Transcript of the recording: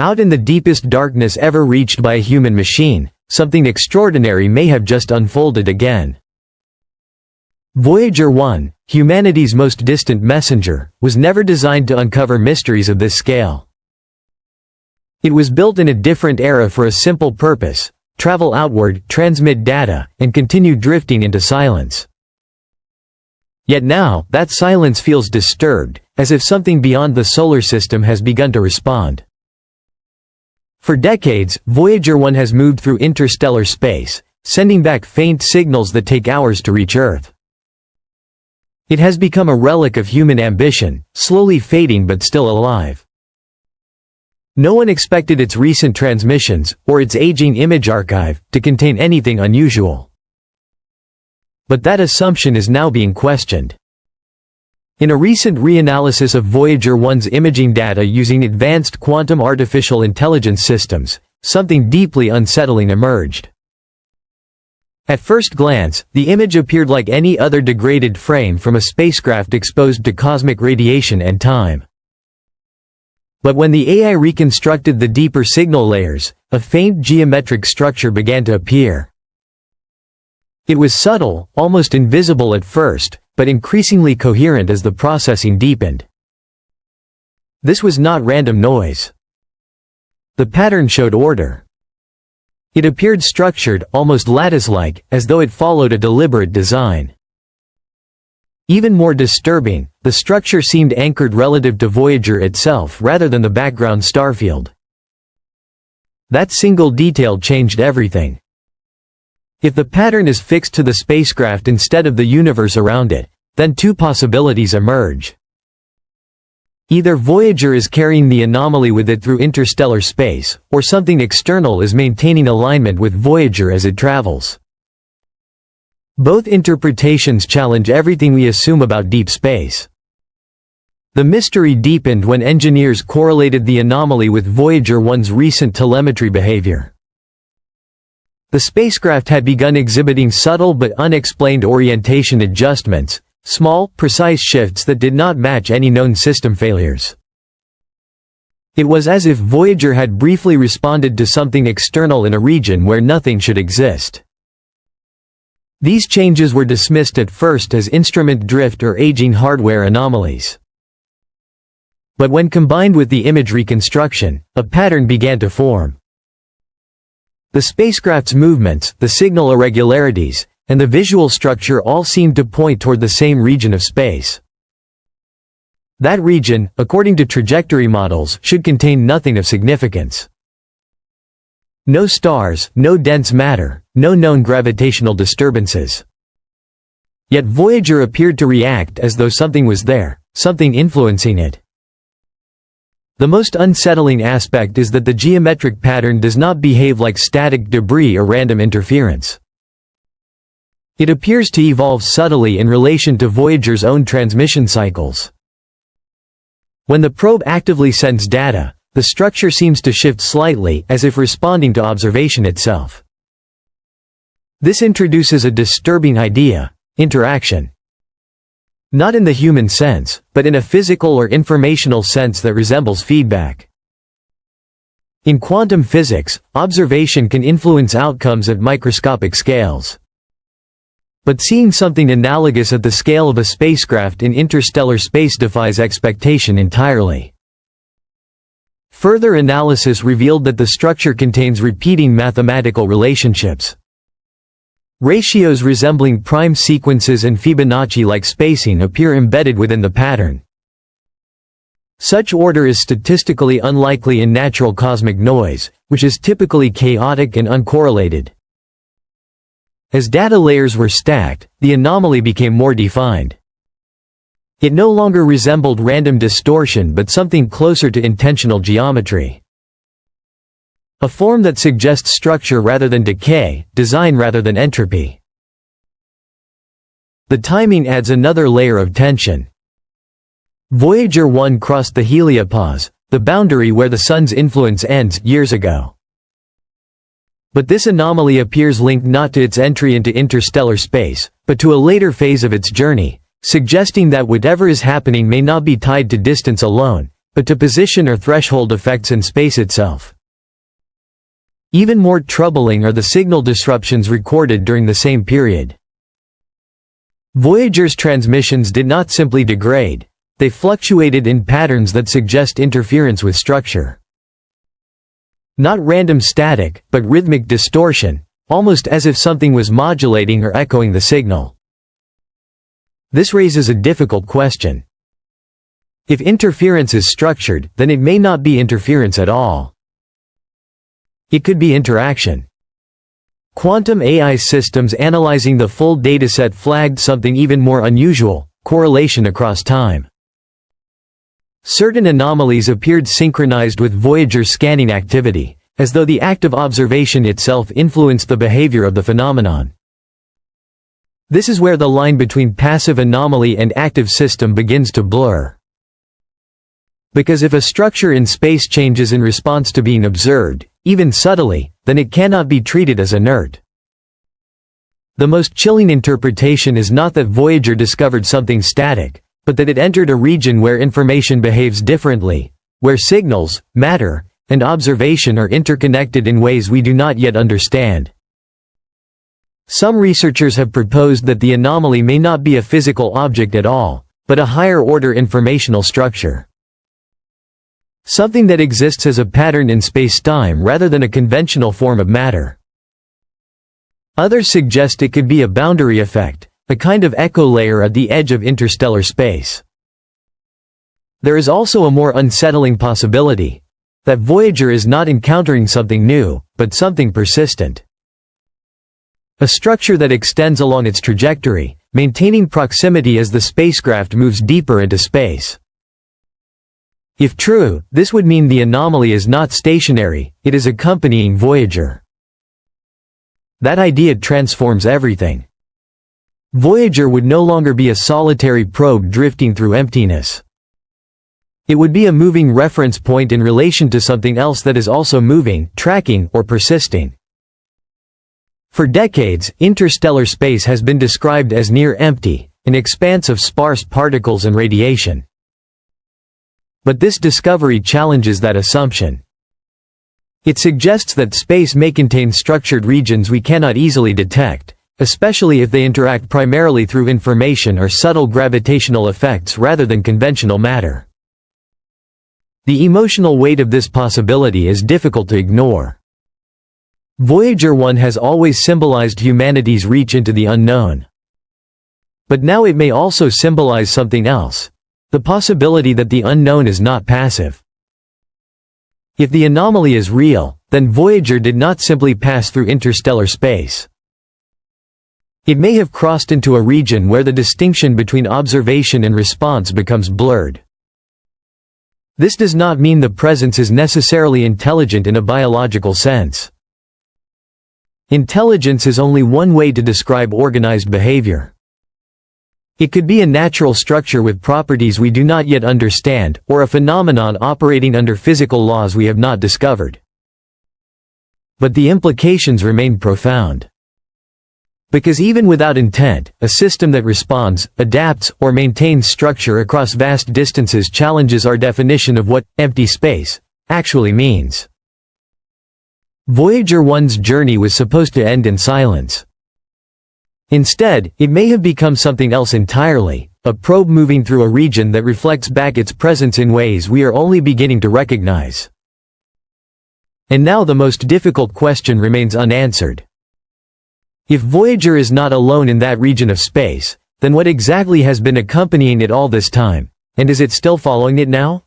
Out in the deepest darkness ever reached by a human machine, something extraordinary may have just unfolded again. Voyager 1, humanity's most distant messenger, was never designed to uncover mysteries of this scale. It was built in a different era for a simple purpose: travel outward, transmit data, and continue drifting into silence. Yet now, that silence feels disturbed, as if something beyond the solar system has begun to respond. For decades, Voyager 1 has moved through interstellar space, sending back faint signals that take hours to reach Earth. It has become a relic of human ambition, slowly fading but still alive. No one expected its recent transmissions, or its aging image archive, to contain anything unusual. But that assumption is now being questioned. In a recent reanalysis of Voyager 1's imaging data using advanced quantum artificial intelligence systems, something deeply unsettling emerged. At first glance, the image appeared like any other degraded frame from a spacecraft exposed to cosmic radiation and time. But when the AI reconstructed the deeper signal layers, a faint geometric structure began to appear. It was subtle, almost invisible at first, but increasingly coherent as the processing deepened. This was not random noise. The pattern showed order. It appeared structured, almost lattice-like, as though it followed a deliberate design. Even more disturbing, the structure seemed anchored relative to Voyager itself rather than the background starfield. That single detail changed everything. If the pattern is fixed to the spacecraft instead of the universe around it, then two possibilities emerge. Either Voyager is carrying the anomaly with it through interstellar space, or something external is maintaining alignment with Voyager as it travels. Both interpretations challenge everything we assume about deep space. The mystery deepened when engineers correlated the anomaly with Voyager 1's recent telemetry behavior. The spacecraft had begun exhibiting subtle but unexplained orientation adjustments, small, precise shifts that did not match any known system failures. It was as if Voyager had briefly responded to something external in a region where nothing should exist. These changes were dismissed at first as instrument drift or aging hardware anomalies. But when combined with the image reconstruction, a pattern began to form. The spacecraft's movements, the signal irregularities, and the visual structure all seemed to point toward the same region of space. That region, according to trajectory models, should contain nothing of significance. No stars, no dense matter, no known gravitational disturbances. Yet Voyager appeared to react as though something was there, something influencing it. The most unsettling aspect is that the geometric pattern does not behave like static debris or random interference. It appears to evolve subtly in relation to Voyager's own transmission cycles. When the probe actively sends data, the structure seems to shift slightly, as if responding to observation itself. This introduces a disturbing idea: interaction. Not in the human sense, but in a physical or informational sense that resembles feedback. In quantum physics, observation can influence outcomes at microscopic scales. But seeing something analogous at the scale of a spacecraft in interstellar space defies expectation entirely. Further analysis revealed that the structure contains repeating mathematical relationships. Ratios resembling prime sequences and Fibonacci-like spacing appear embedded within the pattern. Such order is statistically unlikely in natural cosmic noise, which is typically chaotic and uncorrelated. As data layers were stacked, the anomaly became more defined. It no longer resembled random distortion but something closer to intentional geometry. A form that suggests structure rather than decay, design rather than entropy. The timing adds another layer of tension. Voyager 1 crossed the heliopause, the boundary where the Sun's influence ends, years ago. But this anomaly appears linked not to its entry into interstellar space, but to a later phase of its journey, suggesting that whatever is happening may not be tied to distance alone, but to position or threshold effects in space itself. Even more troubling are the signal disruptions recorded during the same period. Voyager's transmissions did not simply degrade, they fluctuated in patterns that suggest interference with structure. Not random static, but rhythmic distortion, almost as if something was modulating or echoing the signal. This raises a difficult question. If interference is structured, then it may not be interference at all. It could be interaction. Quantum AI systems analyzing the full dataset flagged something even more unusual: correlation across time. Certain anomalies appeared synchronized with Voyager's scanning activity, as though the act of observation itself influenced the behavior of the phenomenon. This is where the line between passive anomaly and active system begins to blur. Because if a structure in space changes in response to being observed, even subtly, then it cannot be treated as inert. The most chilling interpretation is not that Voyager discovered something static, but that it entered a region where information behaves differently, where signals, matter, and observation are interconnected in ways we do not yet understand. Some researchers have proposed that the anomaly may not be a physical object at all, but a higher-order informational structure. Something that exists as a pattern in space-time rather than a conventional form of matter. Others suggest it could be a boundary effect, a kind of echo layer at the edge of interstellar space. There is also a more unsettling possibility: that Voyager is not encountering something new, but something persistent. A structure that extends along its trajectory, maintaining proximity as the spacecraft moves deeper into space. If true, this would mean the anomaly is not stationary, it is accompanying Voyager. That idea transforms everything. Voyager would no longer be a solitary probe drifting through emptiness. It would be a moving reference point in relation to something else that is also moving, tracking, or persisting. For decades, interstellar space has been described as near empty, an expanse of sparse particles and radiation. But this discovery challenges that assumption. It suggests that space may contain structured regions we cannot easily detect, especially if they interact primarily through information or subtle gravitational effects rather than conventional matter. The emotional weight of this possibility is difficult to ignore. Voyager 1 has always symbolized humanity's reach into the unknown. But now it may also symbolize something else: the possibility that the unknown is not passive. If the anomaly is real, then Voyager did not simply pass through interstellar space. It may have crossed into a region where the distinction between observation and response becomes blurred. This does not mean the presence is necessarily intelligent in a biological sense. Intelligence is only one way to describe organized behavior. It could be a natural structure with properties we do not yet understand, or a phenomenon operating under physical laws we have not discovered. But the implications remain profound. Because even without intent, a system that responds, adapts, or maintains structure across vast distances challenges our definition of what empty space actually means. Voyager 1's journey was supposed to end in silence. Instead, it may have become something else entirely, a probe moving through a region that reflects back its presence in ways we are only beginning to recognize. And now the most difficult question remains unanswered. If Voyager is not alone in that region of space, then what exactly has been accompanying it all this time, and is it still following it now?